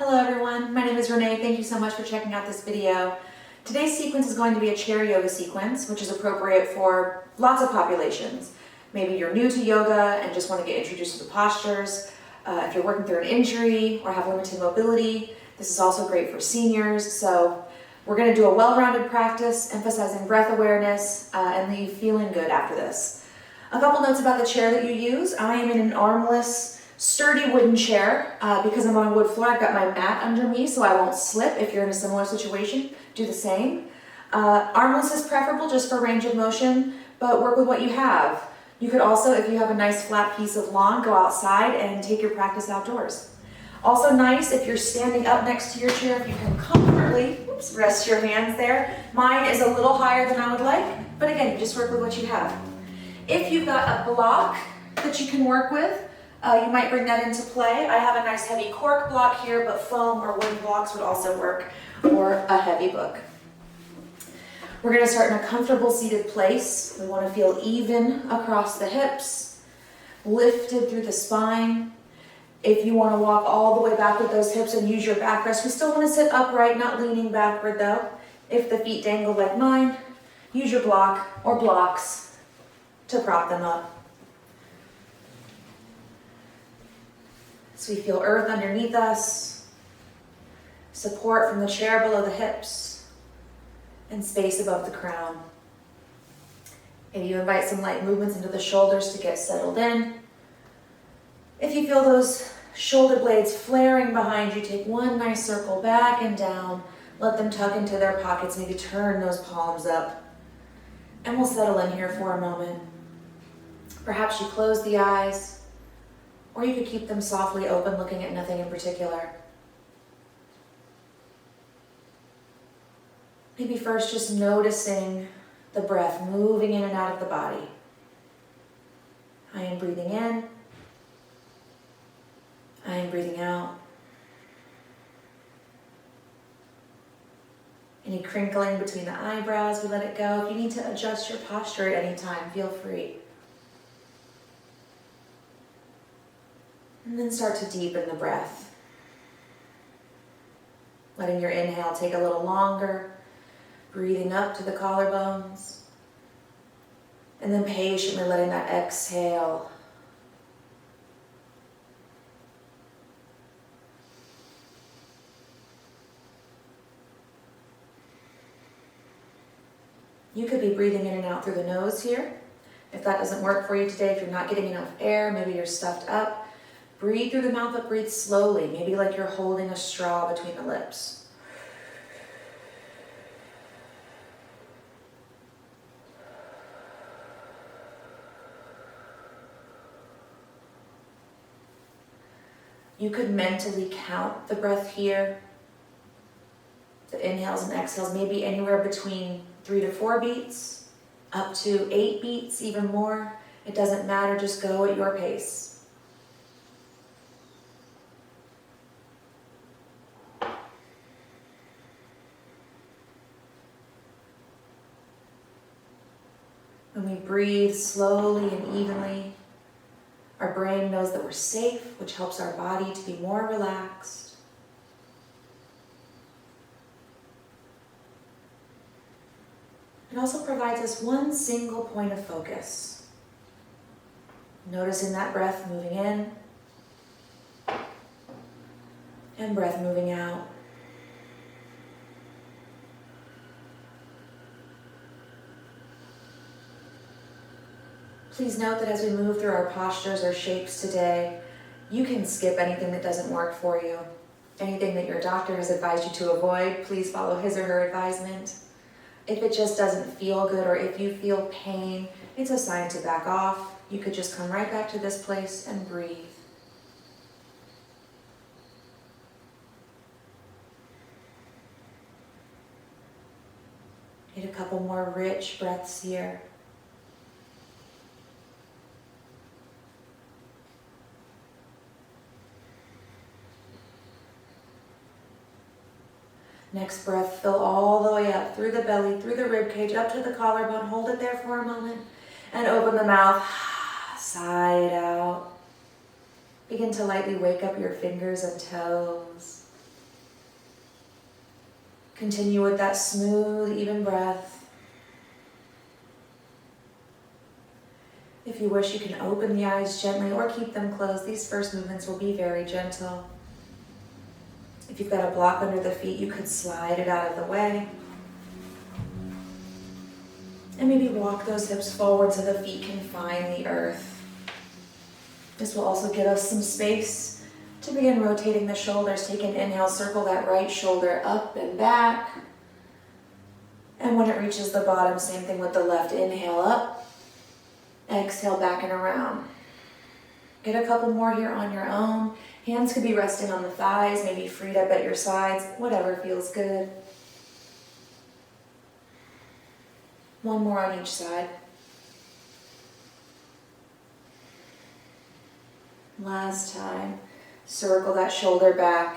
Hello everyone, my name is Renee. Thank you so much for checking out this video. Today's sequence is going to be a chair yoga sequence, which is appropriate for lots of populations. Maybe you're new to yoga and just want to get introduced to the postures. If you're working through an injury or have limited mobility, this is also great for seniors. So we're going to do a well-rounded practice, emphasizing breath awareness and leave feeling good after this. A couple notes about the chair that you use. I am in an armless, sturdy wooden chair. Because I'm on a wood floor, I've got my mat under me so I won't slip. If you're in a similar situation, do the same. Armless is preferable just for range of motion, but work with what you have. You could also, if you have a nice flat piece of lawn, go outside and take your practice outdoors. Also nice if you're standing up next to your chair, if you can comfortably rest your hands there. Mine is a little higher than I would like, but again, just work with what you have. If you've got a block that you can work with, you might bring that into play. I have a nice heavy cork block here, but foam or wooden blocks would also work, or a heavy book. We're going to start in a comfortable seated place. We want to feel even across the hips, lifted through the spine. If you want to walk all the way back with those hips and use your backrest, we still want to sit upright, not leaning backward though. If the feet dangle like mine, use your block or blocks to prop them up. So we feel earth underneath us, support from the chair below the hips, and space above the crown. Maybe you invite some light movements into the shoulders to get settled in. If you feel those shoulder blades flaring behind you, take one nice circle back and down. Let them tuck into their pockets. Maybe turn those palms up. And we'll settle in here for a moment. Perhaps you close the eyes, or you could keep them softly open, looking at nothing in particular. Maybe first just noticing the breath moving in and out of the body. I am breathing in. I am breathing out. Any crinkling between the eyebrows, we let it go. If you need to adjust your posture at any time, feel free. And then start to deepen the breath. Letting your inhale take a little longer, breathing up to the collarbones. And then patiently letting that exhale. You could be breathing in and out through the nose here. If that doesn't work for you today, if you're not getting enough air, maybe you're stuffed up, breathe through the mouth, but breathe slowly, maybe like you're holding a straw between the lips. You could mentally count the breath here, the inhales and exhales, maybe anywhere between 3 to 4 beats, up to 8 beats, even more. It doesn't matter, just go at your pace. When we breathe slowly and evenly, our brain knows that we're safe, which helps our body to be more relaxed. It also provides us one single point of focus. Noticing that breath moving in and breath moving out. Please note that as we move through our postures or shapes today, you can skip anything that doesn't work for you. Anything that your doctor has advised you to avoid, please follow his or her advisement. If it just doesn't feel good or if you feel pain, it's a sign to back off. You could just come right back to this place and breathe. Get a couple more rich breaths here. Next breath, fill all the way up through the belly, through the rib cage, up to the collarbone. Hold it there for a moment and open the mouth. Sigh it out. Begin to lightly wake up your fingers and toes. Continue with that smooth, even breath. If you wish, you can open the eyes gently or keep them closed. These first movements will be very gentle. If you've got a block under the feet, you could slide it out of the way. And maybe walk those hips forward so the feet can find the earth. This will also give us some space to begin rotating the shoulders. Take an inhale, circle that right shoulder up and back. And when it reaches the bottom, same thing with the left. Inhale up, exhale back and around. Get a couple more here on your own. Hands could be resting on the thighs, maybe freed up at your sides, whatever feels good. One more on each side. Last time, circle that shoulder back,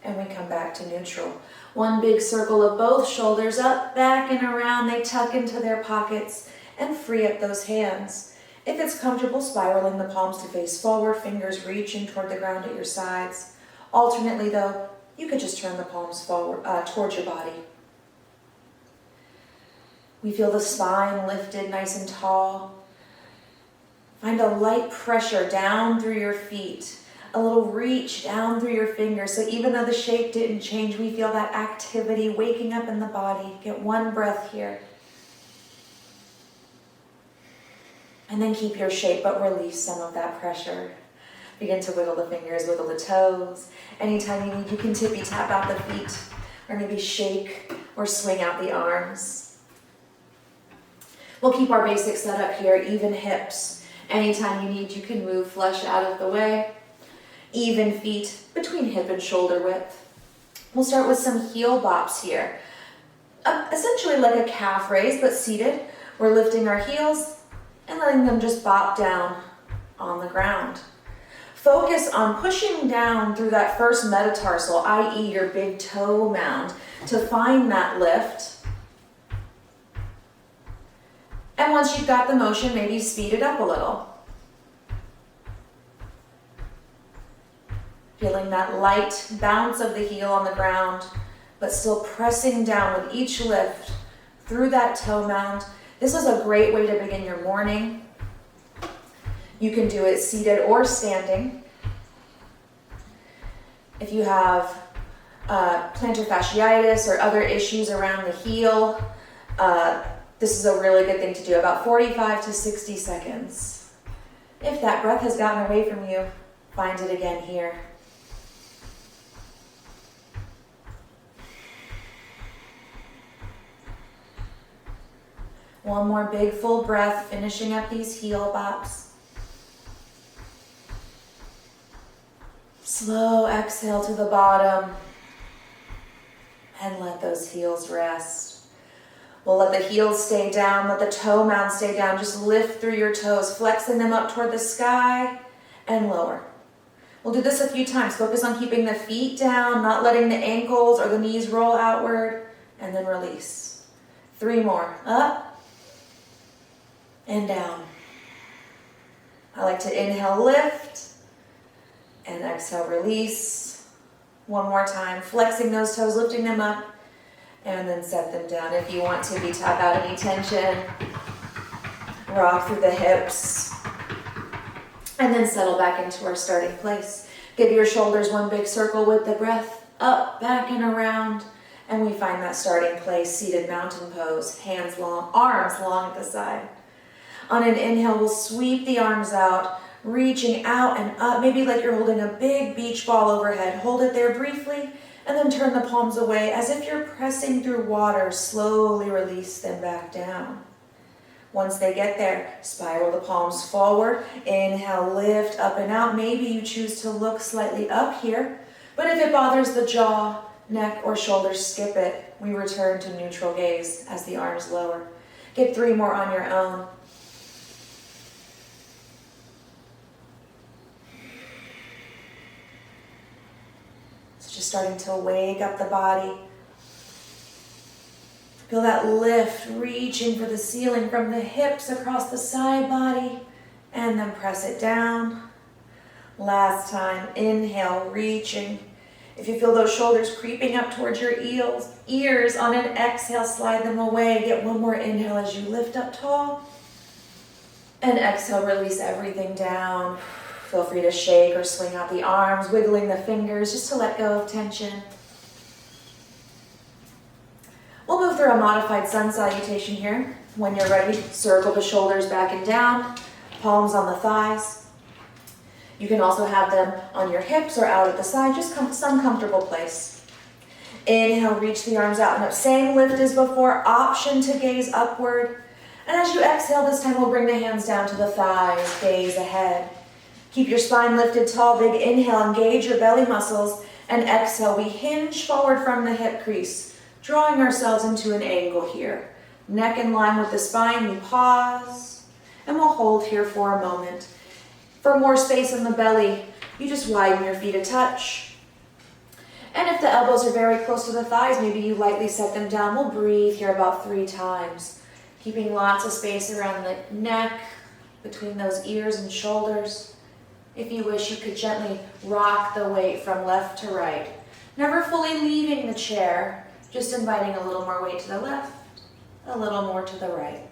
and we come back to neutral. One big circle of both shoulders up, back, and around. They tuck into their pockets and free up those hands. If it's comfortable, spiraling the palms to face forward, fingers reaching toward the ground at your sides. Alternately though, you could just turn the palms forward towards your body. We feel the spine lifted nice and tall. Find a light pressure down through your feet, a little reach down through your fingers. So even though the shape didn't change, we feel that activity waking up in the body. Get one breath here. And then keep your shape, but release some of that pressure. Begin to wiggle the fingers, wiggle the toes. Anytime you need, you can tippy tap out the feet, or maybe shake or swing out the arms. We'll keep our basic setup here, even hips. Anytime you need, you can move flesh out of the way. Even feet between hip and shoulder width. We'll start with some heel bops here. Essentially like a calf raise, but seated. We're lifting our heels and letting them just bop down on the ground. Focus on pushing down through that first metatarsal, i.e. your big toe mound, to find that lift. And once you've got the motion, maybe speed it up a little. Feeling that light bounce of the heel on the ground, but still pressing down with each lift through that toe mound. This is a great way to begin your morning. You can do it seated or standing. If you have plantar fasciitis or other issues around the heel, this is a really good thing to do, about 45 to 60 seconds. If that breath has gotten away from you, find it again here. One more big full breath, finishing up these heel bops. Slow exhale to the bottom and let those heels rest. We'll let the heels stay down, let the toe mound stay down. Just lift through your toes, flexing them up toward the sky and lower. We'll do this a few times. Focus on keeping the feet down, not letting the ankles or the knees roll outward, and then release. 3 more. Up and down. I like to inhale, lift, and exhale, release. One more time, flexing those toes, lifting them up, and then set them down. If you want to, tap out any tension, rock through the hips, and then settle back into our starting place. Give your shoulders one big circle with the breath, up, back, and around, and we find that starting place, seated mountain pose, hands long, arms long at the side. On an inhale, we'll sweep the arms out, reaching out and up, maybe like you're holding a big beach ball overhead. Hold it there briefly, and then turn the palms away as if you're pressing through water. Slowly release them back down. Once they get there, spiral the palms forward. Inhale, lift up and out. Maybe you choose to look slightly up here, but if it bothers the jaw, neck, or shoulders, skip it. We return to neutral gaze as the arms lower. Get 3 more on your own. Just starting to wake up the body. Feel that lift, reaching for the ceiling from the hips across the side body, and then press it down. Last time, inhale, reaching. If you feel those shoulders creeping up towards your ears, on an exhale, slide them away. Get one more inhale as you lift up tall. And exhale, release everything down. Feel free to shake or swing out the arms, wiggling the fingers just to let go of tension. We'll move through a modified sun salutation here. When you're ready, circle the shoulders back and down, palms on the thighs. You can also have them on your hips or out at the side, just some comfortable place. Inhale, reach the arms out and up. Same lift as before, option to gaze upward. And as you exhale, this time we'll bring the hands down to the thighs, gaze ahead. Keep your spine lifted tall, big inhale, engage your belly muscles. And exhale, we hinge forward from the hip crease, drawing ourselves into an angle here. Neck in line with the spine, we pause, and we'll hold here for a moment. For more space in the belly, you just widen your feet a touch. And if the elbows are very close to the thighs, maybe you lightly set them down. We'll breathe here about 3 times, keeping lots of space around the neck, between those ears and shoulders. If you wish, you could gently rock the weight from left to right, never fully leaving the chair, just inviting a little more weight to the left, a little more to the right.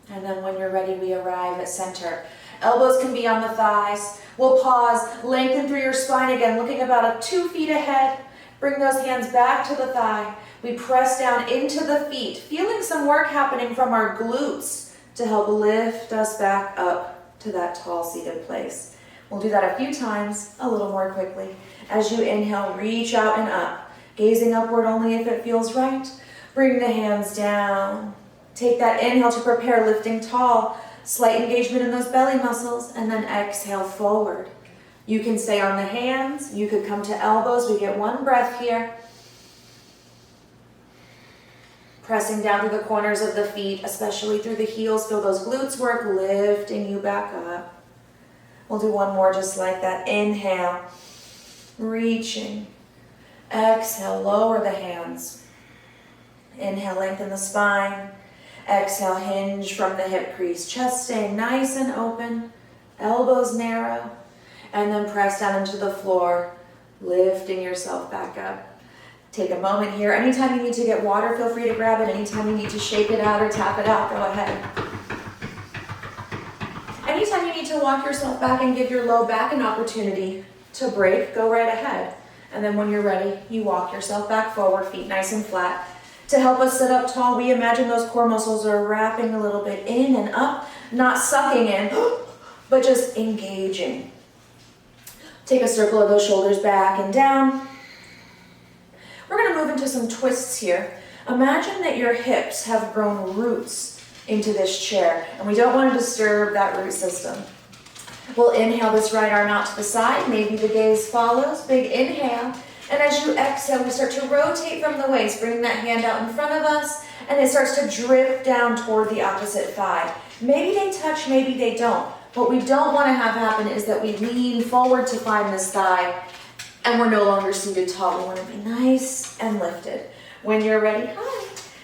And then when you're ready, we arrive at center. Elbows can be on the thighs. We'll pause, lengthen through your spine again, looking about 2 feet ahead. Bring those hands back to the thigh. We press down into the feet, feeling some work happening from our glutes to help lift us back up to that tall seated place. We'll do that a few times, a little more quickly. As you inhale, reach out and up, gazing upward only if it feels right. Bring the hands down. Take that inhale to prepare, lifting tall, slight engagement in those belly muscles, and then exhale forward. You can stay on the hands, you could come to elbows. We get 1 breath here. Pressing down through the corners of the feet, especially through the heels. Feel those glutes work, lifting you back up. We'll do 1 more just like that. Inhale, reaching. Exhale, lower the hands. Inhale, lengthen the spine. Exhale, hinge from the hip crease. Chest staying nice and open, elbows narrow, and then press down into the floor, lifting yourself back up. Take a moment here. Anytime you need to get water, feel free to grab it. Anytime you need to shake it out or tap it out, go ahead. Anytime you need to walk yourself back and give your low back an opportunity to break, go right ahead. And then when you're ready, you walk yourself back forward, feet nice and flat. To help us sit up tall, we imagine those core muscles are wrapping a little bit in and up, not sucking in, but just engaging. Take a circle of those shoulders back and down. We're going to move into some twists here. Imagine that your hips have grown roots into this chair, and we don't want to disturb that root system. We'll inhale this right arm out to the side. Maybe the gaze follows. Big inhale. And as you exhale, we start to rotate from the waist, bring that hand out in front of us, and it starts to drift down toward the opposite thigh. Maybe they touch, maybe they don't. What we don't want to have happen is that we lean forward to find this thigh, and we're no longer seated tall. We want to be nice and lifted. When you're ready,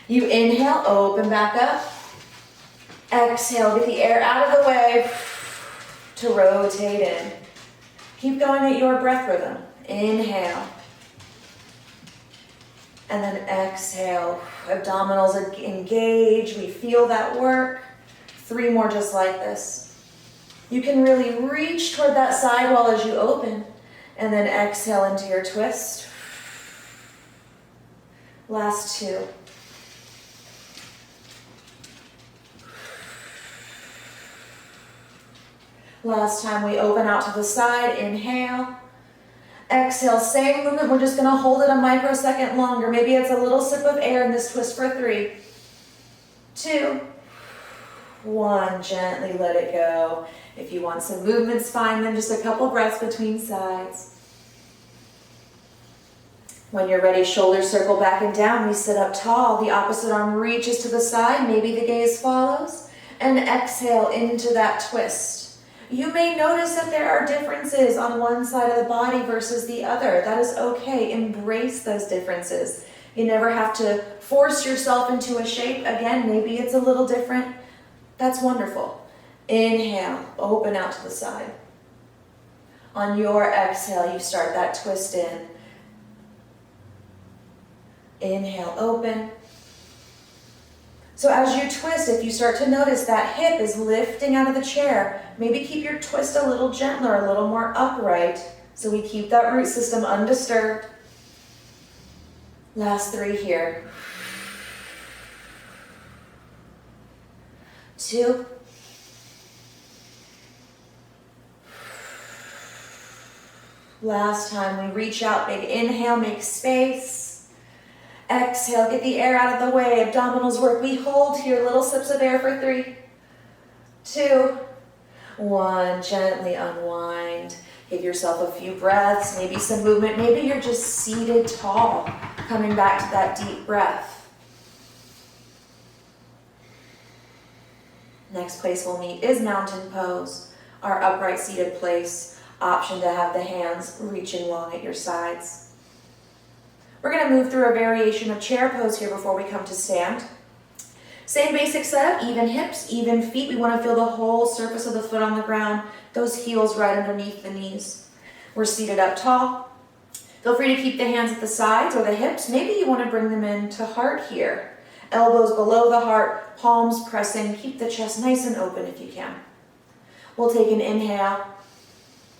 you inhale, open back up. Exhale, get the air out of the way to rotate in. Keep going at your breath rhythm. Inhale. And then exhale, abdominals engage, we feel that work. 3 more just like this. You can really reach toward that side wall as you open, and then exhale into your twist. Last 2. Last time we open out to the side, inhale. Exhale, same movement, we're just going to hold it a microsecond longer. Maybe it's a little sip of air in this twist for 3, 2, 1. Gently let it go. If you want some movements, find them. Just a couple breaths between sides. When you're ready, shoulders circle back and down. We sit up tall. The opposite arm reaches to the side. Maybe the gaze follows. And exhale into that twist. You may notice that there are differences on one side of the body versus the other. That is okay. Embrace those differences. You never have to force yourself into a shape. Again, maybe it's a little different. That's wonderful. Inhale, open out to the side. On your exhale, you start that twist in. Inhale, open. So as you twist, if you start to notice that hip is lifting out of the chair, maybe keep your twist a little gentler, a little more upright, so we keep that root system undisturbed. Last 3 here. 2. Last time, we reach out, big inhale, make space. Exhale, get the air out of the way, abdominals work. We hold here, little sips of air for 3, 2, 1. Gently unwind. Give yourself a few breaths, maybe some movement. Maybe you're just seated tall, coming back to that deep breath. Next place we'll meet is mountain pose, our upright seated place. Option to have the hands reaching long at your sides. We're going to move through a variation of chair pose here before we come to stand. Same basic setup, even hips, even feet. We want to feel the whole surface of the foot on the ground, those heels right underneath the knees. We're seated up tall. Feel free to keep the hands at the sides or the hips. Maybe you want to bring them in to heart here. Elbows below the heart, palms pressing. Keep the chest nice and open if you can. We'll take an inhale.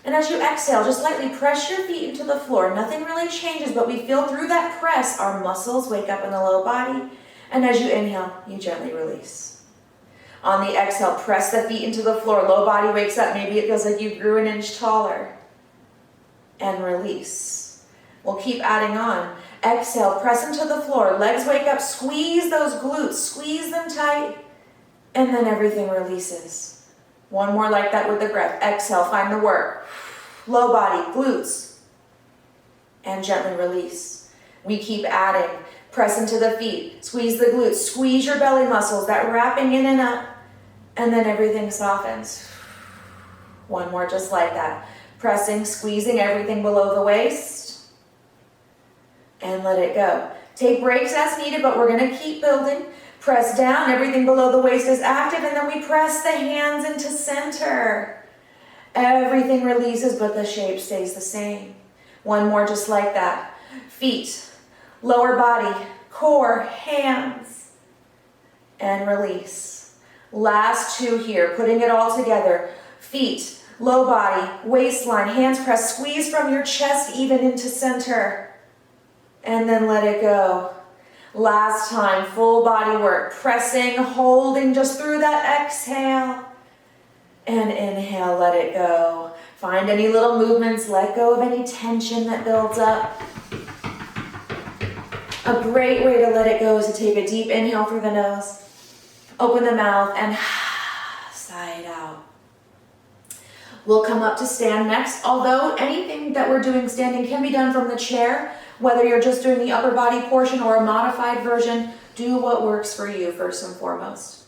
And as you exhale, just lightly press your feet into the floor. Nothing really changes, but we feel through that press, our muscles wake up in the low body. And as you inhale, you gently release. On the exhale, press the feet into the floor. Low body wakes up. Maybe it feels like you grew an inch taller. And release. We'll keep adding on. Exhale, press into the floor. Legs wake up. Squeeze those glutes. Squeeze them tight. And then everything releases. One more like that with the breath. Exhale, find the work. Low body, glutes. And gently release. We keep adding. Press into the feet. Squeeze the glutes. Squeeze your belly muscles. That wrapping in and up. And then everything softens. One more just like that. Pressing, squeezing everything below the waist. And let it go. Take breaks as needed, but we're going to keep building. Press down, everything below the waist is active, and then we press the hands into center. Everything releases, but the shape stays the same. One more just like that. Feet, lower body, core, hands, and release. Last 2 here, putting it all together. Feet, low body, waistline, hands press, squeeze from your chest even into center, and then let it go. Last time, full body work, pressing, holding just through that exhale. And inhale, let it go. Find any little movements, let go of any tension that builds up. A great way to let it go is to take a deep inhale through the nose, open the mouth, and sigh it out. We'll come up to stand next, although anything that we're doing standing can be done from the chair. Whether you're just doing the upper body portion or a modified version, do what works for you first and foremost.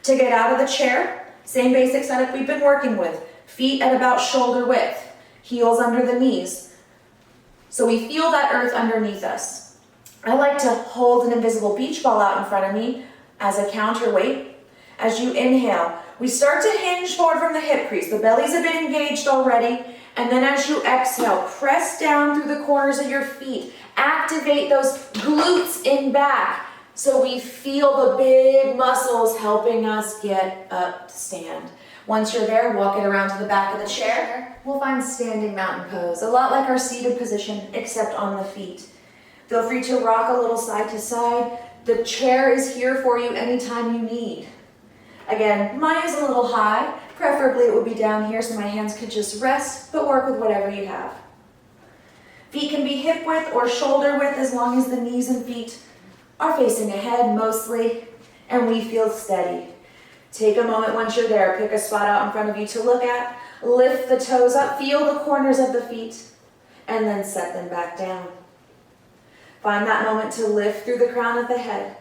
To get out of the chair, same basic setup we've been working with. Feet at about shoulder width, heels under the knees. So we feel that earth underneath us. I like to hold an invisible beach ball out in front of me as a counterweight. As you inhale, we start to hinge forward from the hip crease. The belly's a bit engaged already. And then as you exhale, press down through the corners of your feet. Activate those glutes in back so we feel the big muscles helping us get up to stand. Once you're there, walk it around to the back of the chair. We'll find standing mountain pose, a lot like our seated position, except on the feet. Feel free to rock a little side to side. The chair is here for you anytime you need. Again, mine is a little high. Preferably it would be down here so my hands could just rest, but work with whatever you have. Feet can be hip width or shoulder width as long as the knees and feet are facing ahead mostly, and we feel steady. Take a moment once you're there, pick a spot out in front of you to look at, lift the toes up, feel the corners of the feet, and then set them back down. Find that moment to lift through the crown of the head.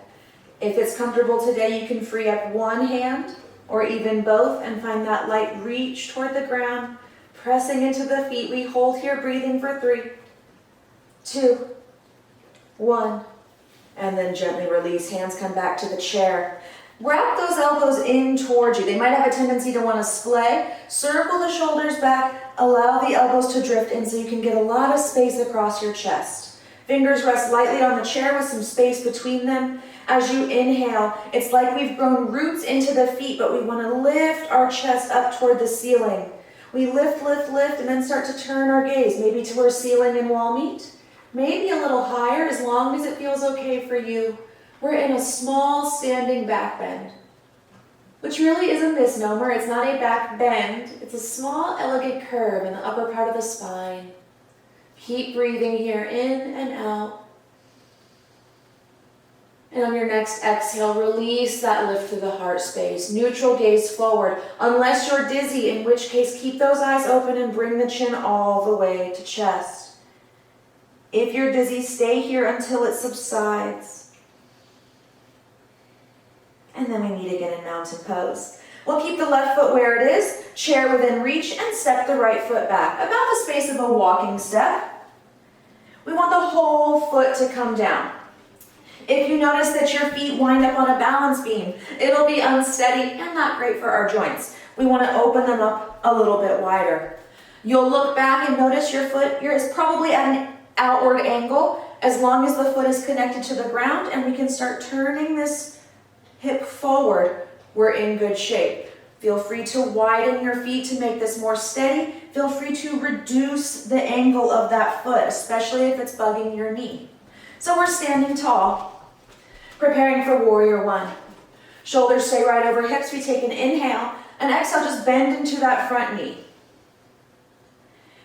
If it's comfortable today, you can free up one hand or even both and find that light reach toward the ground, pressing into the feet. We hold here, breathing for 3, 2, 1, and then gently release. Hands come back to the chair. Wrap those elbows in towards you. They might have a tendency to want to splay. Circle the shoulders back. Allow the elbows to drift in so you can get a lot of space across your chest. Fingers rest lightly on the chair with some space between them. As you inhale, it's like we've grown roots into the feet, but we want to lift our chest up toward the ceiling. We lift, lift, lift, and then start to turn our gaze, maybe to where ceiling and wall meet. Maybe a little higher, as long as it feels okay for you. We're in a small standing back bend, which really is a misnomer. It's not a back bend. It's a small, elegant curve in the upper part of the spine. Keep breathing here, in and out. And on your next exhale, release that lift through the heart space. Neutral gaze forward, unless you're dizzy, in which case keep those eyes open and bring the chin all the way to chest. If you're dizzy, stay here until it subsides. And then we meet again in mountain pose. We'll keep the left foot where it is, chair within reach, and step the right foot back, about the space of a walking step. We want the whole foot to come down. If you notice that your feet wind up on a balance beam, it'll be unsteady and not great for our joints. We want to open them up a little bit wider. You'll look back and notice your foot is probably at an outward angle, as long as the foot is connected to the ground, and we can start turning this hip forward. We're in good shape. Feel free to widen your feet to make this more steady. Feel free to reduce the angle of that foot, especially if it's bugging your knee. So we're standing tall. Preparing for warrior one. Shoulders stay right over hips. We take an inhale, and exhale, just bend into that front knee.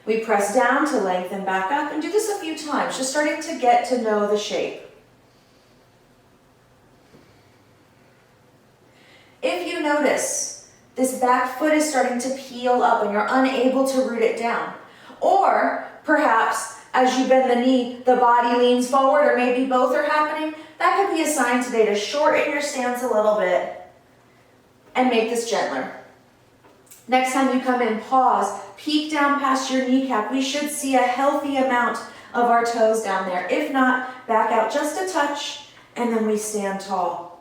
We press down to lengthen back up and do this a few times, just starting to get to know the shape. If you notice this back foot is starting to peel up and you're unable to root it down, or perhaps as you bend the knee, the body leans forward, or maybe both are happening, that could be a sign today to shorten your stance a little bit and make this gentler. Next time you come in, pause, peek down past your kneecap. We should see a healthy amount of our toes down there. If not, back out just a touch, and then we stand tall.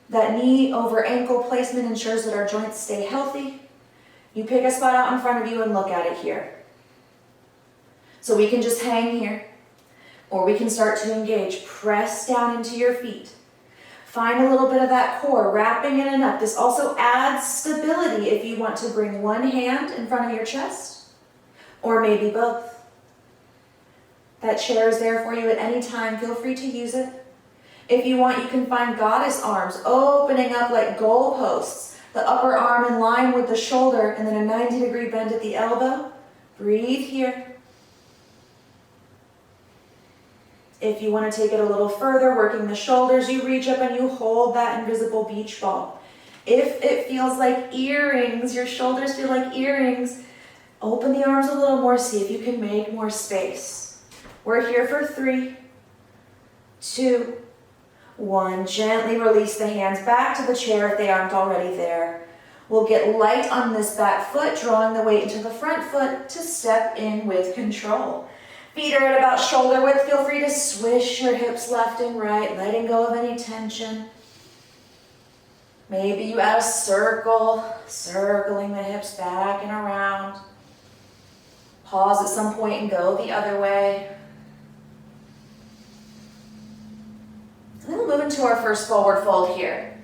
That knee over ankle placement ensures that our joints stay healthy. You pick a spot out in front of you and look at it here. So we can just hang here, or we can start to engage. Press down into your feet. Find a little bit of that core, wrapping in and up. This also adds stability if you want to bring one hand in front of your chest, or maybe both. That chair is there for you at any time. Feel free to use it. If you want, you can find goddess arms, opening up like goalposts. The upper arm in line with the shoulder, and then a 90-degree bend at the elbow. Breathe here. If you want to take it a little further, working the shoulders, you reach up and you hold that invisible beach ball. If it feels like earrings, your shoulders feel like earrings, open the arms a little more, see if you can make more space. We're here for 3, 2, 1. Gently release the hands back to the chair if they aren't already there. We'll get light on this back foot, drawing the weight into the front foot to step in with control. Feet are at about shoulder width. Feel free to swish your hips left and right, letting go of any tension. Maybe you add a circle, circling the hips back and around. Pause at some point and go the other way. And then we'll move into our first forward fold here.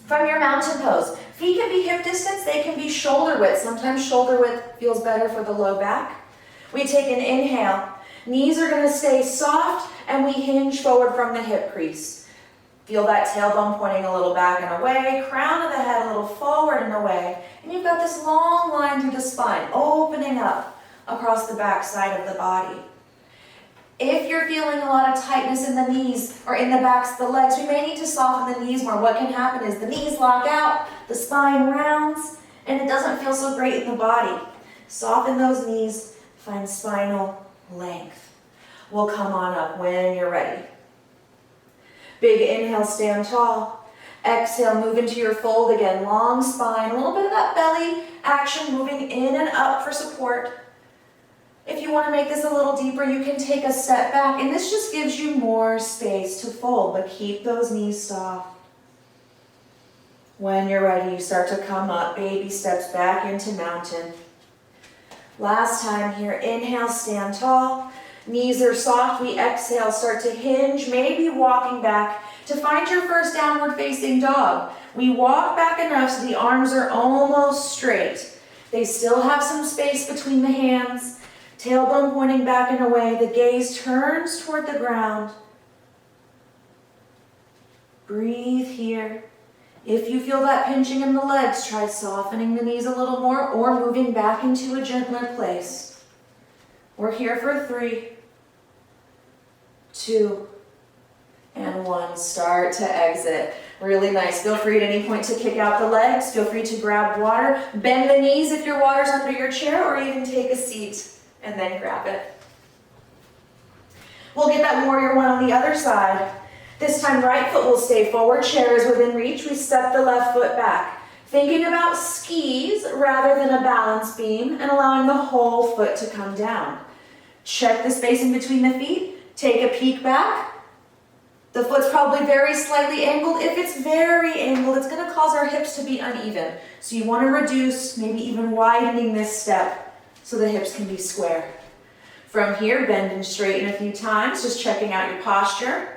From your mountain pose, feet can be hip distance, they can be shoulder width. Sometimes shoulder width feels better for the low back. We take an inhale. Knees are going to stay soft, and we hinge forward from the hip crease. Feel that tailbone pointing a little back and away, crown of the head a little forward and away, and you've got this long line through the spine, opening up across the back side of the body. If you're feeling a lot of tightness in the knees or in the backs of the legs, we may need to soften the knees more. What can happen is the knees lock out, the spine rounds, and it doesn't feel so great in the body. Soften those knees, find spinal length. We'll come on up when you're ready. Big inhale, stand tall. Exhale, move into your fold again. Long spine, a little bit of that belly action moving in and up for support. If you want to make this a little deeper, you can take a step back, and this just gives you more space to fold, but keep those knees soft. When you're ready, you start to come up, baby steps back into mountain. Last time here, inhale, stand tall. Knees are soft, we exhale, start to hinge, maybe walking back to find your first downward facing dog. We walk back enough so the arms are almost straight. They still have some space between the hands. Tailbone pointing back and away, the gaze turns toward the ground. Breathe here. If you feel that pinching in the legs, try softening the knees a little more or moving back into a gentler place. We're here for 3, 2, and 1. Start to exit. Really nice. Feel free at any point to kick out the legs. Feel free to grab water. Bend the knees if your water's under your chair, or even take a seat and then grab it. We'll get that warrior 1 on the other side. This time, right foot will stay forward, chair is within reach. We step the left foot back. Thinking about skis rather than a balance beam and allowing the whole foot to come down. Check the space in between the feet. Take a peek back. The foot's probably very slightly angled. If it's very angled, it's going to cause our hips to be uneven. So you want to reduce, maybe even widening this step so the hips can be square. From here, bend and straighten a few times, just checking out your posture.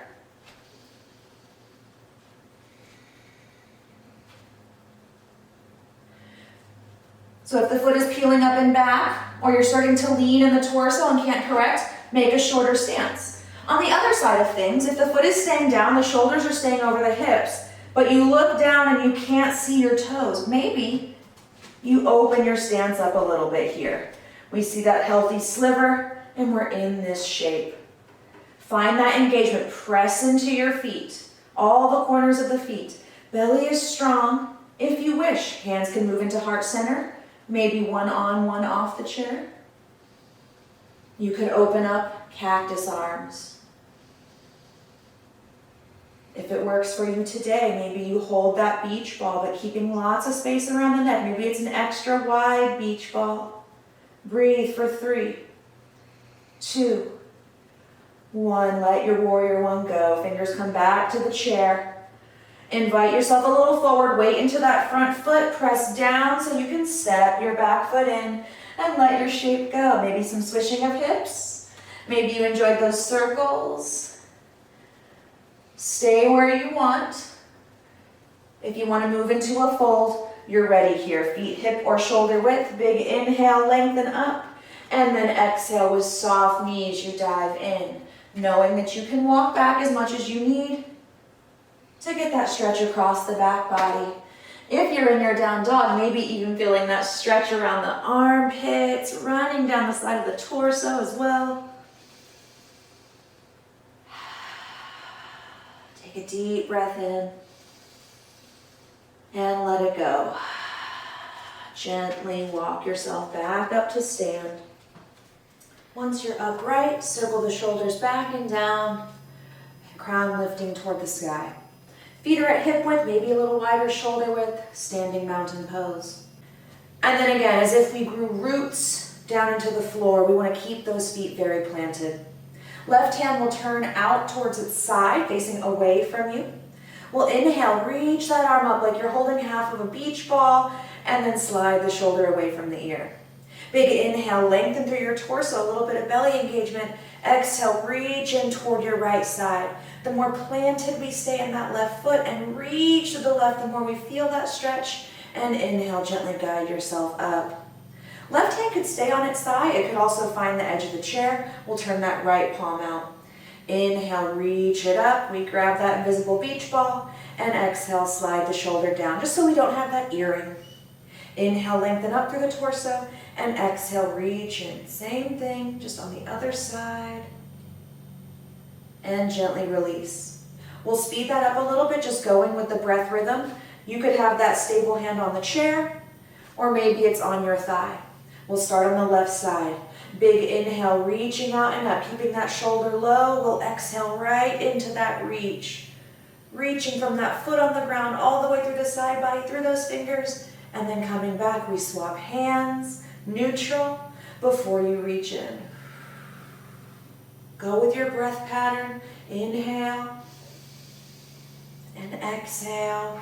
So if the foot is peeling up and back, or you're starting to lean in the torso and can't correct, make a shorter stance. On the other side of things, if the foot is staying down, the shoulders are staying over the hips, but you look down and you can't see your toes, maybe you open your stance up a little bit here. We see that healthy sliver, and we're in this shape. Find that engagement. Press into your feet, all the corners of the feet. Belly is strong. If you wish, hands can move into heart center. Maybe one on, one off the chair. You could open up cactus arms. If it works for you today, maybe you hold that beach ball, but keeping lots of space around the neck. Maybe it's an extra wide beach ball. Breathe for 3, 2, 1. Let your warrior 1 go. Fingers come back to the chair. Invite yourself a little forward, weight into that front foot, press down so you can step your back foot in and let your shape go. Maybe some swishing of hips. Maybe you enjoyed those circles. Stay where you want. If you want to move into a fold, you're ready here. Feet hip or shoulder width, big inhale, lengthen up, and then exhale with soft knees, you dive in, knowing that you can walk back as much as you need to get that stretch across the back body. If you're in your down dog, maybe even feeling that stretch around the armpits, running down the side of the torso as well. Take a deep breath in and let it go. Gently walk yourself back up to stand. Once you're upright, circle the shoulders back and down, crown lifting toward the sky. Feet are at hip width, maybe a little wider shoulder width, standing mountain pose. And then again, as if we grew roots down into the floor, we want to keep those feet very planted. Left hand will turn out towards its side, facing away from you. We'll inhale, reach that arm up like you're holding half of a beach ball, and then slide the shoulder away from the ear. Big inhale, lengthen through your torso, a little bit of belly engagement. Exhale, reach in toward your right side. The more planted we stay in that left foot and reach to the left, the more we feel that stretch. And inhale, gently guide yourself up. Left hand could stay on its thigh. It could also find the edge of the chair. We'll turn that right palm out. Inhale, reach it up. We grab that invisible beach ball. And exhale, slide the shoulder down, just so we don't have that earring. Inhale, lengthen up through the torso. And exhale, reach in. Same thing, just on the other side. And gently release. We'll speed that up a little bit, just going with the breath rhythm. You could have that stable hand on the chair, or maybe it's on your thigh. We'll start on the left side. Big inhale, reaching out and up, keeping that shoulder low. We'll exhale right into that reach. Reaching from that foot on the ground all the way through the side body, through those fingers, and then coming back, we swap hands, neutral, before you reach in. Go with your breath pattern. Inhale and exhale.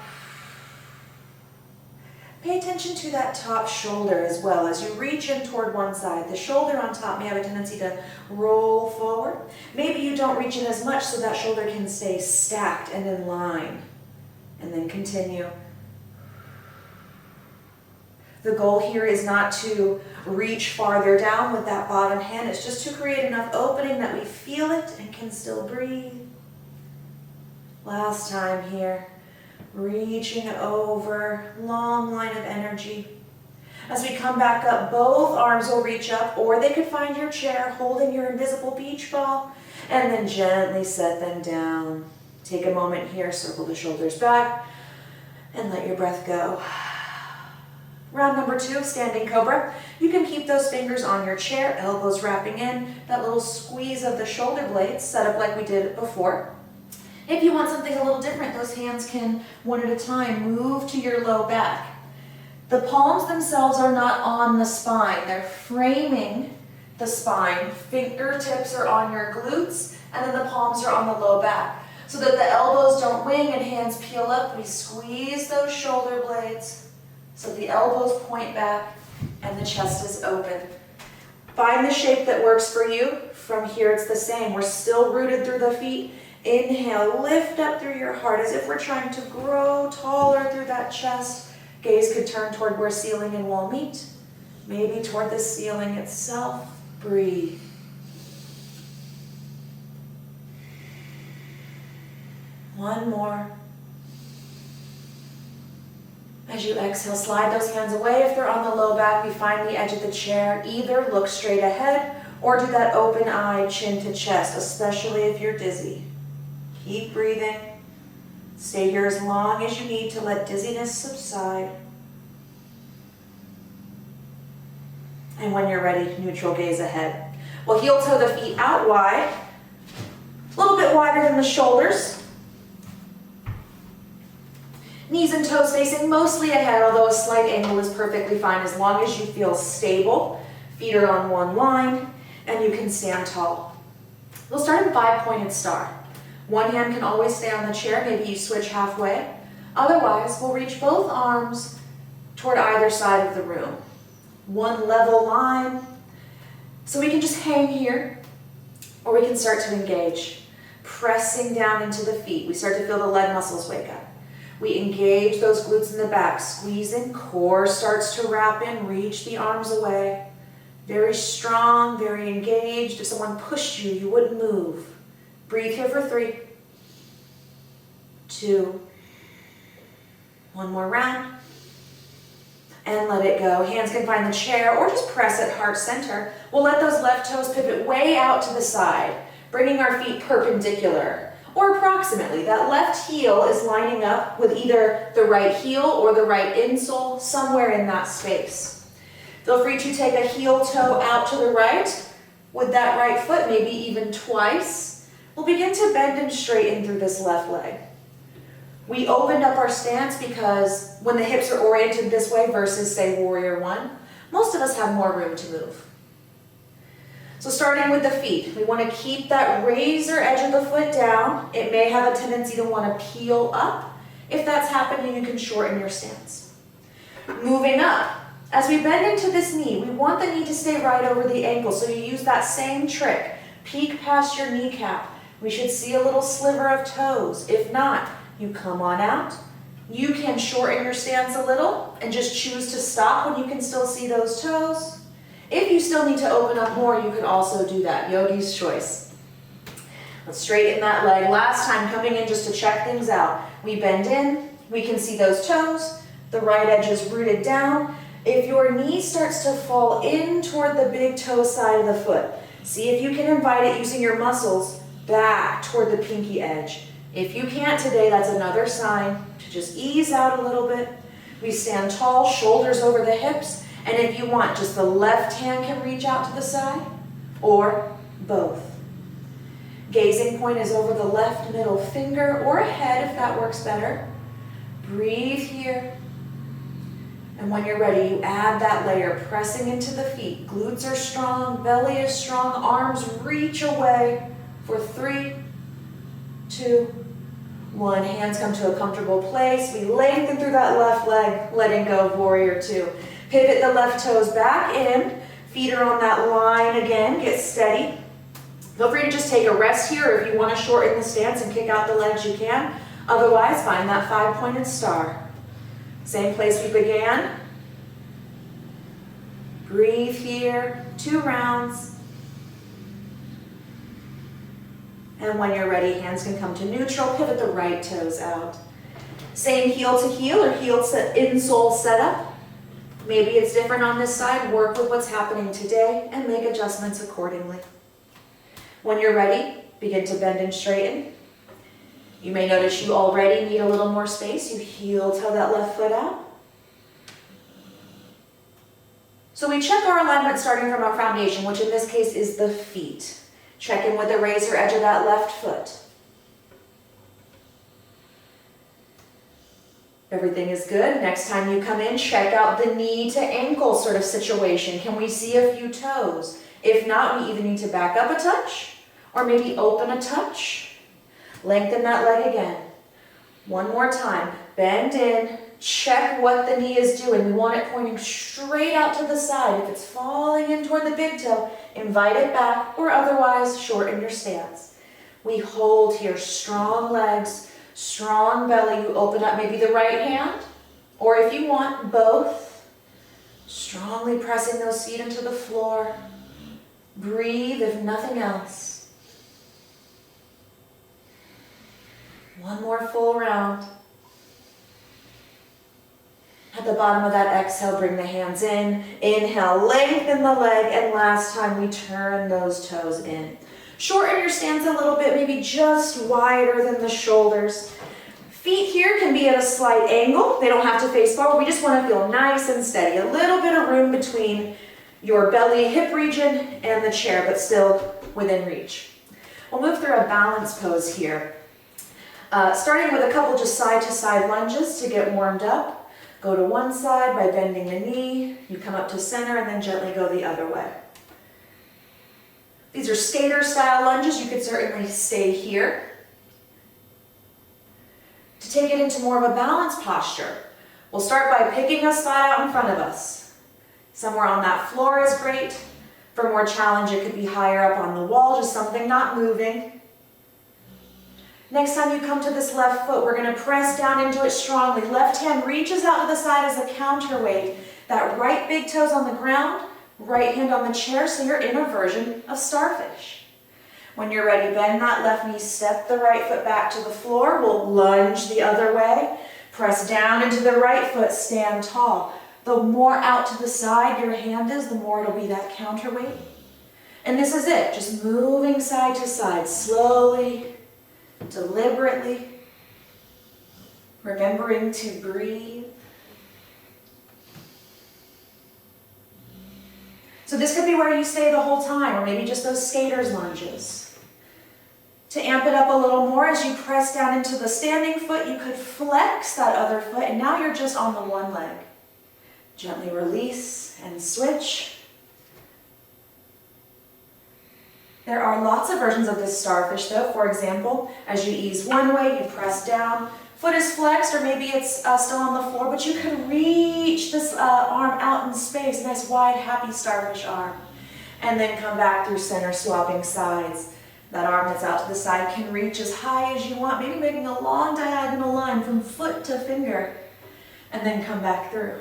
Pay attention to that top shoulder as well. As you reach in toward one side, the shoulder on top may have a tendency to roll forward. Maybe you don't reach in as much so that shoulder can stay stacked and in line. And then continue. The goal here is not to reach farther down with that bottom hand. It's just to create enough opening that we feel it and can still breathe. Last time here. Reaching over, long line of energy. As we come back up, both arms will reach up, or they could find your chair holding your invisible beach ball, and then gently set them down. Take a moment here, circle the shoulders back, and let your breath go. Round number 2, standing cobra. You can keep those fingers on your chair, elbows wrapping in, that little squeeze of the shoulder blades set up like we did before. If you want something a little different, those hands can, one at a time, move to your low back. The palms themselves are not on the spine. They're framing the spine. Fingertips are on your glutes, and then the palms are on the low back. So that the elbows don't wing and hands peel up, we squeeze those shoulder blades so the elbows point back and the chest is open. Find the shape that works for you. From here, it's the same. We're still rooted through the feet. Inhale, lift up through your heart as if we're trying to grow taller through that chest. Gaze could turn toward where ceiling and wall meet. Maybe toward the ceiling itself. Breathe. One more. As you exhale, slide those hands away. If they're on the low back, we find the edge of the chair. Either look straight ahead or do that open eye, chin to chest, especially if you're dizzy. Keep breathing. Stay here as long as you need to let dizziness subside. And when you're ready, neutral gaze ahead. We'll heel toe the feet out wide, a little bit wider than the shoulders. Knees and toes facing mostly ahead, although a slight angle is perfectly fine as long as you feel stable. Feet are on one line, and you can stand tall. We'll start in 5-pointed star. One hand can always stay on the chair, maybe you switch halfway. Otherwise, we'll reach both arms toward either side of the room. One level line. So we can just hang here, or we can start to engage. Pressing down into the feet. We start to feel the leg muscles wake up. We engage those glutes in the back, squeeze in, core starts to wrap in, reach the arms away. Very strong, very engaged. If someone pushed you, you wouldn't move. Breathe here for 3, 2, one more round, and let it go. Hands can find the chair or just press at heart center. We'll let those left toes pivot way out to the side, bringing our feet perpendicular, or approximately. That left heel is lining up with either the right heel or the right insole, somewhere in that space. Feel free to take a heel toe out to the right with that right foot, maybe even twice. We'll begin to bend and straighten through this left leg. We opened up our stance because when the hips are oriented this way versus, say, warrior 1, most of us have more room to move. So starting with the feet, we want to keep that razor edge of the foot down. It may have a tendency to want to peel up. If that's happening, you can shorten your stance. Moving up, as we bend into this knee, we want the knee to stay right over the ankle, so you use that same trick. Peek past your kneecap. We should see a little sliver of toes. If not, you come on out. You can shorten your stance a little and just choose to stop when you can still see those toes. If you still need to open up more, you can also do that. Yogi's choice. Let's straighten that leg. Last time, coming in just to check things out. We bend in. We can see those toes. The right edge is rooted down. If your knee starts to fall in toward the big toe side of the foot, see if you can invite it using your muscles back toward the pinky edge. If you can't today, that's another sign to just ease out a little bit. We stand tall, shoulders over the hips, and if you want, just the left hand can reach out to the side, or both. Gazing point is over the left middle finger, or ahead if that works better. Breathe here. And when you're ready, you add that layer, pressing into the feet. Glutes are strong, belly is strong, arms reach away for 3, 2, One, hands come to a comfortable place. We lengthen through that left leg, letting go of warrior two. Pivot the left toes back in. Feet are on that line again. Get steady. Feel free to just take a rest here, or if you want to shorten the stance and kick out the legs, you can. Otherwise, find that 5-pointed star. Same place we began. Breathe here, 2 rounds. And when you're ready, hands can come to neutral. Pivot the right toes out. Same heel to heel or heel to insole setup. Maybe it's different on this side. Work with what's happening today and make adjustments accordingly. When you're ready, begin to bend and straighten. You may notice you already need a little more space. You heel toe that left foot out. So we check our alignment starting from our foundation, which in this case is the feet. Check in with the razor edge of that left foot. Everything is good. Next time you come in, check out the knee to ankle sort of situation. Can we see a few toes? If not, we either need to back up a touch or maybe open a touch. Lengthen that leg again. One more time. Bend in. Check what the knee is doing. We want it pointing straight out to the side. If it's falling in toward the big toe, invite it back or otherwise shorten your stance. We hold here. Strong legs, strong belly. You open up maybe the right hand, or if you want, both. Strongly pressing those feet into the floor. Breathe if nothing else. One more full round. At the bottom of that exhale, bring the hands in. Inhale, lengthen the leg, and last time we turn those toes in. Shorten your stance a little bit, maybe just wider than the shoulders. Feet here can be at a slight angle. They don't have to face forward. We just want to feel nice and steady. A little bit of room between your belly, hip region, and the chair, but still within reach. We'll move through a balance pose here. Starting with a couple just side-to-side lunges to get warmed up. Go to one side by bending the knee. You come up to center and then gently go the other way. These are skater-style lunges. You could certainly stay here. To take it into more of a balanced posture, we'll start by picking a spot out in front of us. Somewhere on that floor is great. For more challenge, it could be higher up on the wall, just something not moving. Next time you come to this left foot, we're going to press down into it strongly. Left hand reaches out to the side as a counterweight. That right big toe's on the ground, right hand on the chair, so you're in a version of starfish. When you're ready, bend that left knee, step the right foot back to the floor. We'll lunge the other way. Press down into the right foot, stand tall. The more out to the side your hand is, the more it'll be that counterweight. And this is it, just moving side to side, slowly, deliberately, remembering to breathe. So this could be where you stay the whole time, or maybe just those skater's lunges. To amp it up a little more, as you press down into the standing foot, you could flex that other foot, and now you're just on the one leg. Gently release and switch. There are lots of versions of this starfish though. For example, as you ease one way, you press down, foot is flexed, or maybe it's still on the floor, but you can reach this arm out in space, nice wide happy starfish arm. And then come back through center, swapping sides. That arm that's out to the side can reach as high as you want, maybe making a long diagonal line from foot to finger, and then come back through.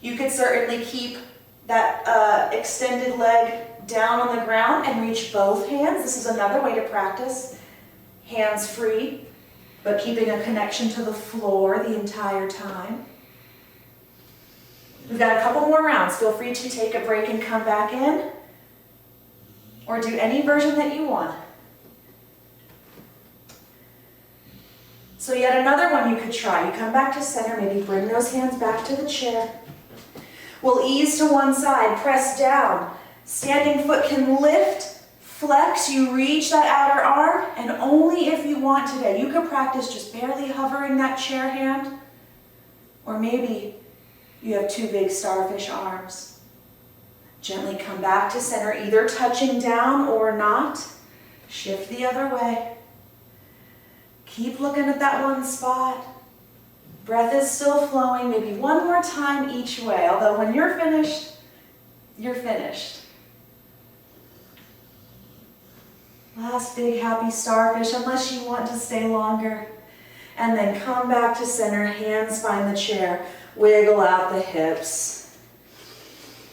You could certainly keep that extended leg down on the ground and reach both hands. This is another way to practice. Hands free, but keeping a connection to the floor the entire time. We've got a couple more rounds. Feel free to take a break and come back in, or do any version that you want. So yet another one you could try. You come back to center, maybe bring those hands back to the chair. We'll ease to one side, press down. Standing foot can lift, flex, you reach that outer arm, and only if you want today. You could practice just barely hovering that chair hand, or maybe you have two big starfish arms. Gently come back to center, either touching down or not. Shift the other way. Keep looking at that one spot. Breath is still flowing, maybe one more time each way, although when you're finished, you're finished. Last big happy starfish, unless you want to stay longer. And then come back to center, hands find the chair, wiggle out the hips.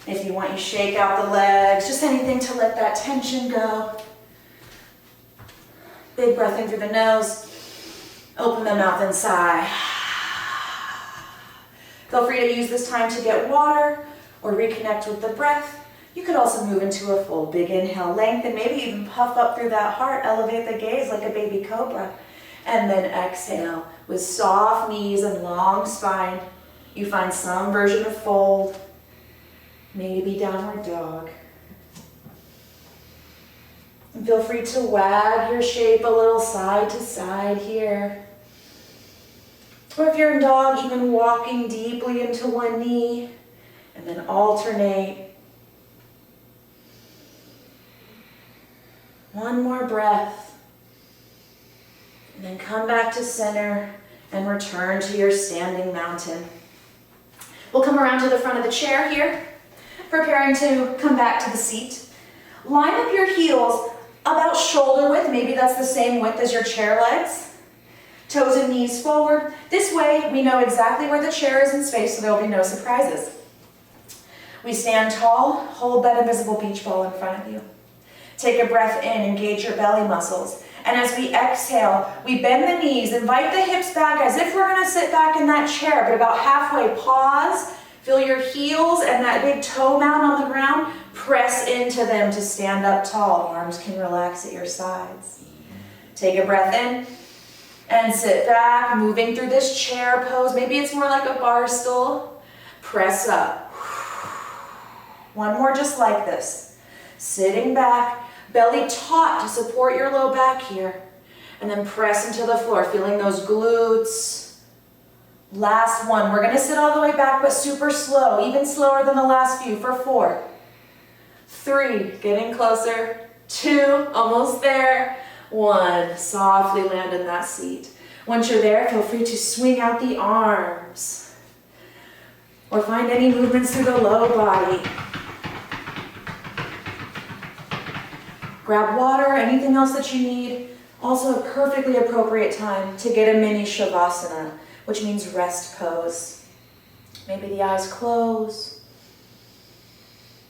If you want, you shake out the legs, just anything to let that tension go. Big breath in through the nose, open the mouth and sigh. Feel free to use this time to get water or reconnect with the breath. You could also move into a full big inhale, lengthen, maybe even puff up through that heart, elevate the gaze like a baby cobra. And then exhale with soft knees and long spine. You find some version of fold, maybe downward dog. And feel free to wag your shape a little side to side here. Or if you're in dog, even walking deeply into one knee and then alternate. One more breath. And then come back to center and return to your standing mountain. We'll come around to the front of the chair here, preparing to come back to the seat. Line up your heels about shoulder width, maybe that's the same width as your chair legs. Toes and knees forward. This way we know exactly where the chair is in space, so there will be no surprises. We stand tall, hold that invisible beach ball in front of you. Take a breath in, engage your belly muscles. And as we exhale, we bend the knees, invite the hips back as if we're gonna sit back in that chair, but about halfway, pause, feel your heels and that big toe mound on the ground, press into them to stand up tall. Arms can relax at your sides. Take a breath in and sit back, moving through this chair pose. Maybe it's more like a bar stool. Press up. One more just like this. Sitting back, belly taut to support your low back here. And then press into the floor, feeling those glutes. Last one. We're gonna sit all the way back, but super slow, even slower than the last few for 4, 3, getting closer, 2, almost there, 1, softly land in that seat. Once you're there, feel free to swing out the arms or find any movements through the low body. Grab water, anything else that you need. Also a perfectly appropriate time to get a mini shavasana, which means rest pose. Maybe the eyes close.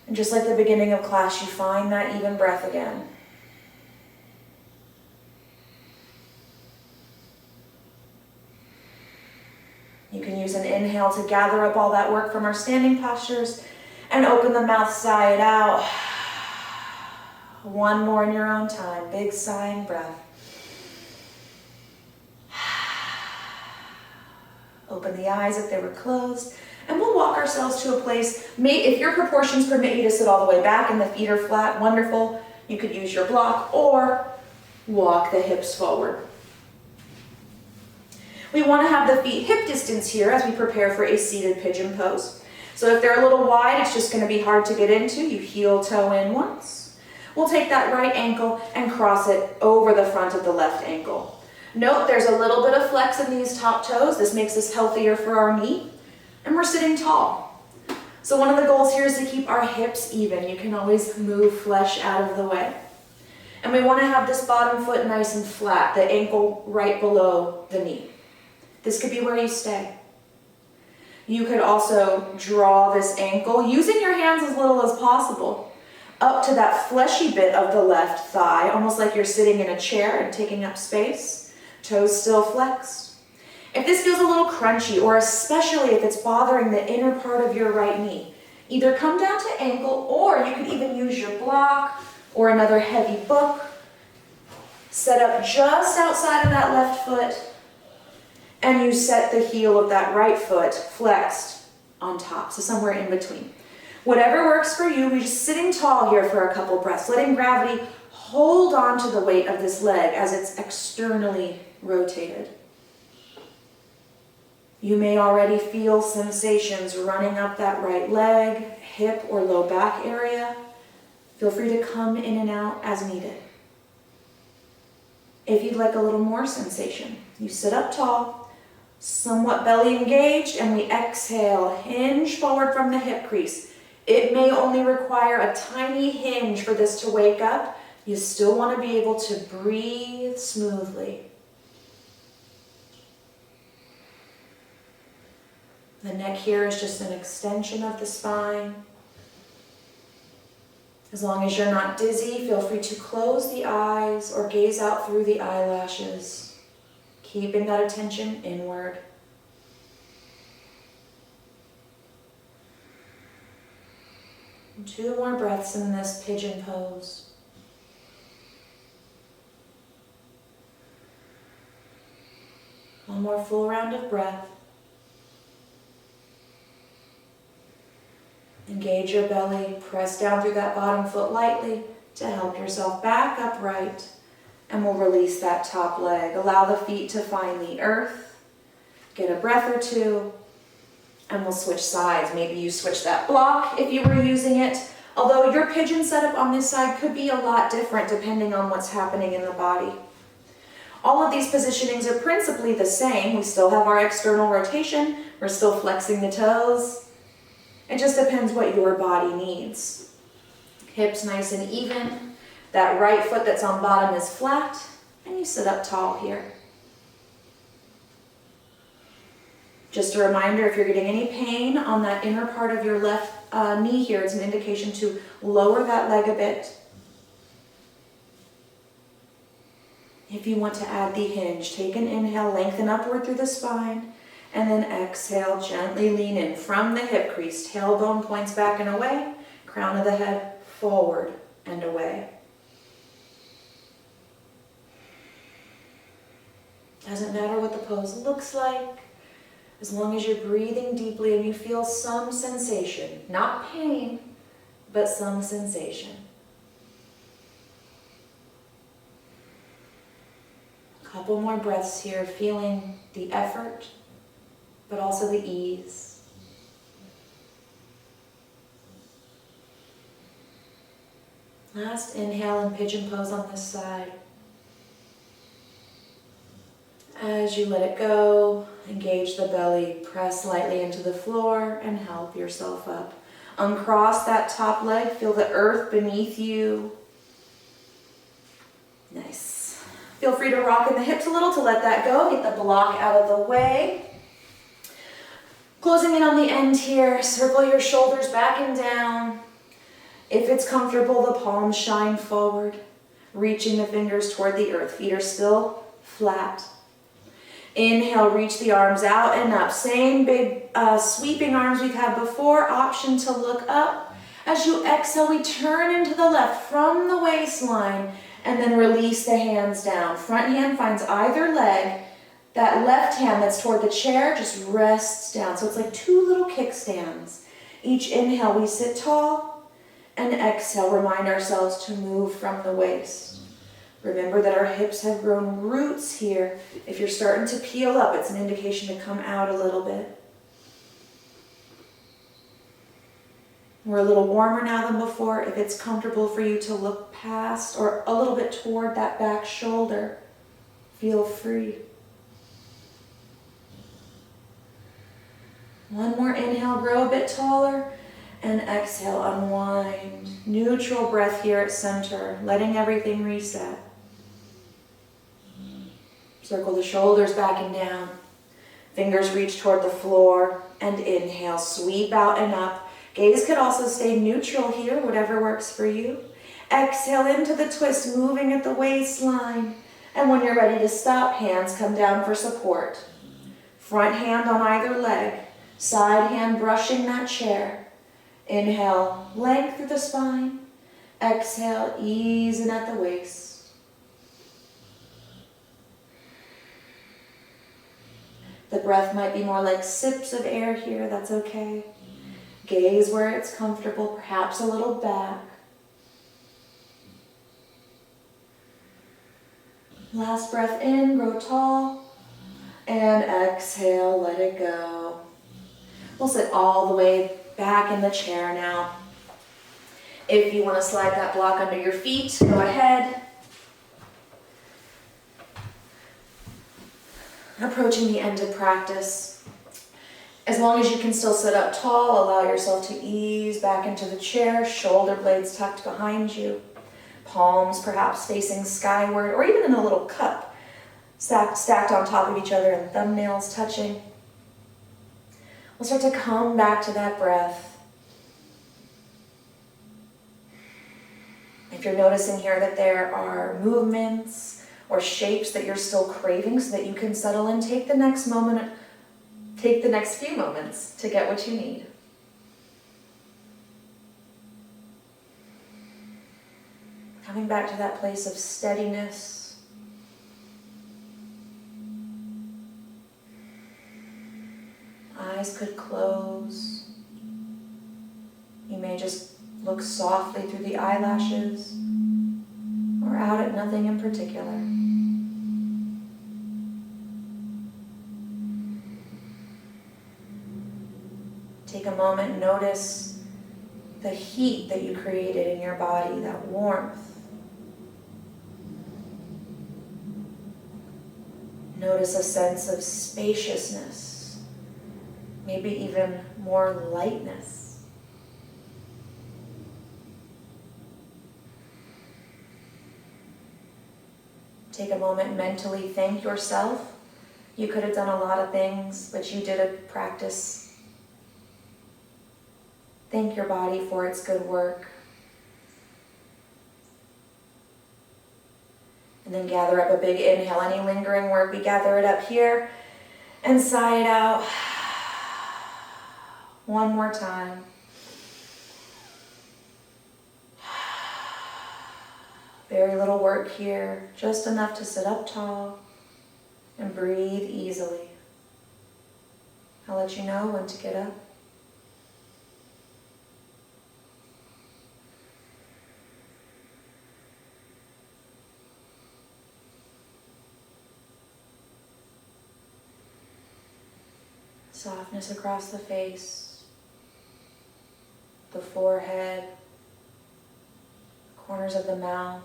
And just like the beginning of class, you find that even breath again. You can use an inhale to gather up all that work from our standing postures and open the mouth, sigh it out. One more in your own time. Big sighing breath. Open the eyes if they were closed. And we'll walk ourselves to a place. If your proportions permit you to sit all the way back and the feet are flat, wonderful. You could use your block or walk the hips forward. We want to have the feet hip distance here as we prepare for a seated pigeon pose. So if they're a little wide, it's just going to be hard to get into. You heel toe in once. We'll take that right ankle and cross it over the front of the left ankle. Note there's a little bit of flex in these top toes. This makes us healthier for our knee. And we're sitting tall. So one of the goals here is to keep our hips even. You can always move flesh out of the way. And we want to have this bottom foot nice and flat, the ankle right below the knee. This could be where you stay. You could also draw this ankle, using your hands as little as possible, up to that fleshy bit of the left thigh, almost like you're sitting in a chair and taking up space. Toes still flexed. If this feels a little crunchy, or especially if it's bothering the inner part of your right knee, either come down to ankle, or you could even use your block or another heavy book. Set up just outside of that left foot, and you set the heel of that right foot flexed on top, so somewhere in between. Whatever works for you, we're just sitting tall here for a couple breaths, letting gravity hold on to the weight of this leg as it's externally rotated. You may already feel sensations running up that right leg, hip or low back area. Feel free to come in and out as needed. If you'd like a little more sensation, you sit up tall, somewhat belly engaged, and we exhale, hinge forward from the hip crease. It may only require a tiny hinge for this to wake up. You still want to be able to breathe smoothly. The neck here is just an extension of the spine. As long as you're not dizzy, feel free to close the eyes or gaze out through the eyelashes, keeping that attention inward. And 2 more breaths in this pigeon pose. One more full round of breath. Engage your belly, press down through that bottom foot lightly to help yourself back upright, and we'll release that top leg. Allow the feet to find the earth. Get a breath or 2, and we'll switch sides. Maybe you switch that block if you were using it, although your pigeon setup on this side could be a lot different depending on what's happening in the body. All of these positionings are principally the same. We still have our external rotation. We're still flexing the toes. It just depends what your body needs. Hips nice and even. That right foot that's on bottom is flat, and you sit up tall here. Just a reminder, if you're getting any pain on that inner part of your left knee here, it's an indication to lower that leg a bit. If you want to add the hinge, take an inhale, lengthen upward through the spine, and then exhale, gently lean in from the hip crease. Tailbone points back and away, crown of the head forward and away. Doesn't matter what the pose looks like, as long as you're breathing deeply and you feel some sensation, not pain, but some sensation. Couple more breaths here, feeling the effort, but also the ease. Last inhale in pigeon pose on this side. As you let it go, engage the belly, press lightly into the floor, and help yourself up. Uncross that top leg, feel the earth beneath you. Nice. Feel free to rock in the hips a little to let that go. Get the block out of the way. Closing in on the end here, circle your shoulders back and down. If it's comfortable, the palms shine forward, reaching the fingers toward the earth. Feet are still flat. Inhale, reach the arms out and up. Same big sweeping arms we've had before. Option to look up. As you exhale, we turn into the left from the waistline and then release the hands down. Front hand finds either leg. That left hand that's toward the chair just rests down. So it's like 2 little kickstands. Each inhale, we sit tall, and exhale, remind ourselves to move from the waist. Remember that our hips have grown roots here. If you're starting to peel up, it's an indication to come out a little bit. We're a little warmer now than before. If it's comfortable for you to look past or a little bit toward that back shoulder, feel free. One more inhale, grow a bit taller, and exhale, unwind. Neutral breath here at center, letting everything reset. Circle the shoulders back and down. Fingers reach toward the floor, and inhale, sweep out and up. Gaze could also stay neutral here, whatever works for you. Exhale into the twist, moving at the waistline. And when you're ready to stop, hands come down for support. Front hand on either leg. Side hand brushing that chair. Inhale, length through the spine. Exhale, ease in at the waist. The breath might be more like sips of air here, that's okay. Gaze where it's comfortable, perhaps a little back. Last breath in, grow tall. And exhale, let it go. We'll sit all the way back in the chair now. If you want to slide that block under your feet, go ahead. approaching the end of practice. As long as you can still sit up tall, allow yourself to ease back into the chair, shoulder blades tucked behind you, palms perhaps facing skyward, or even in a little cup, stacked on top of each other and thumbnails touching. We'll start to come back to that breath. If you're noticing here that there are movements or shapes that you're still craving so that you can settle in, take the next few moments to get what you need. Coming back to that place of steadiness. Eyes could close. You may just look softly through the eyelashes or out at nothing in particular. Take a moment and notice the heat that you created in your body, that warmth. Notice a sense of spaciousness, maybe even more lightness. Take a moment, mentally thank yourself. You could have done a lot of things, but you did a practice. Thank your body for its good work. And then gather up a big inhale. Any lingering work, we gather it up here and sigh it out. One more time. Very little work here, just enough to sit up tall and breathe easily. I'll let you know when to get up. Softness across the face, the forehead, corners of the mouth.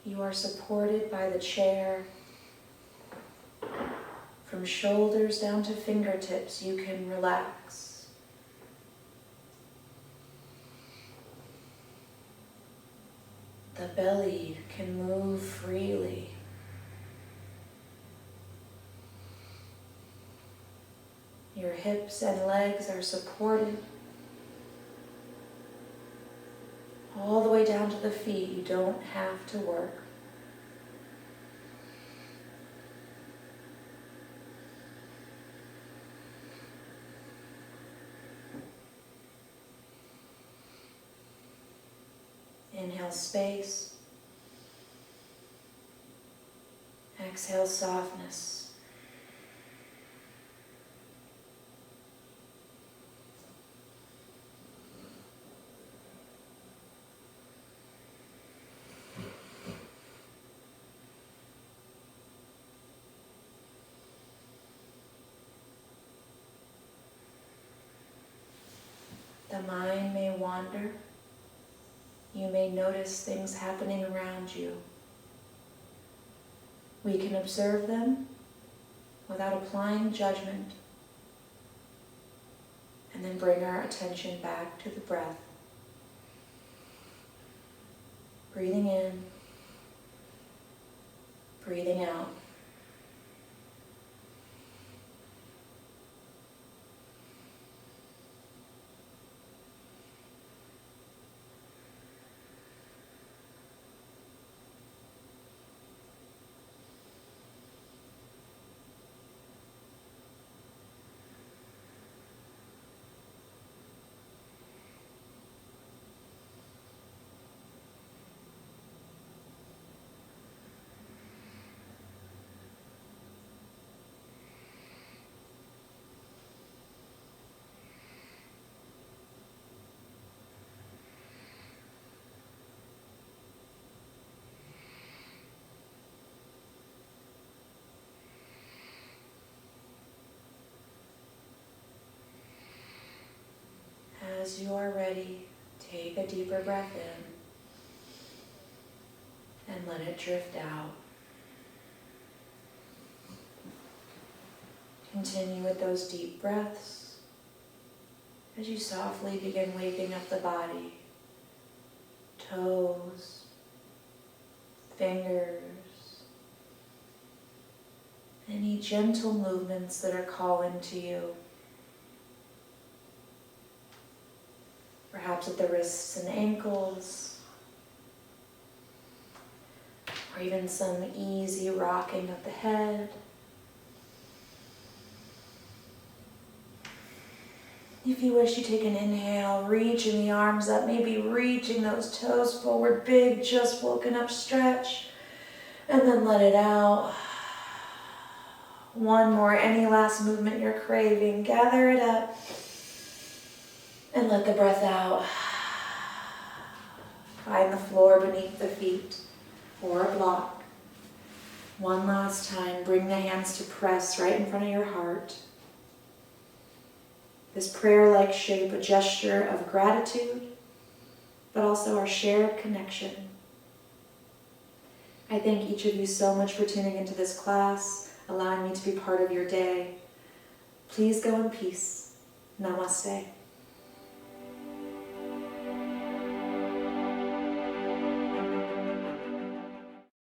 You are supported by the chair. From shoulders down to fingertips, you can relax. The belly can move freely. Your hips and legs are supported. All the way down to the feet, you don't have to work. Inhale space. Exhale softness. The mind may wander. You may notice things happening around you. We can observe them without applying judgment, and then bring our attention back to the breath. Breathing in, breathing out. As you are ready, Take a deeper breath in and let it drift out. Continue with those deep breaths as you softly begin waking up the body. Toes, fingers, any gentle movements that are calling to you. Perhaps at the wrists and ankles, or even some easy rocking of the head. If you wish, you take an inhale, reaching the arms up, maybe reaching those toes forward, big, just woken up stretch, and then let it out. One more, any last movement you're craving, gather it up, and let the breath out. Find the floor beneath the feet, or a block. One last time, bring the hands to press right in front of your heart. This prayer-like shape, a gesture of gratitude, but also our shared connection. I thank each of you so much for tuning into this class, allowing me to be part of your day. Please go in peace. Namaste.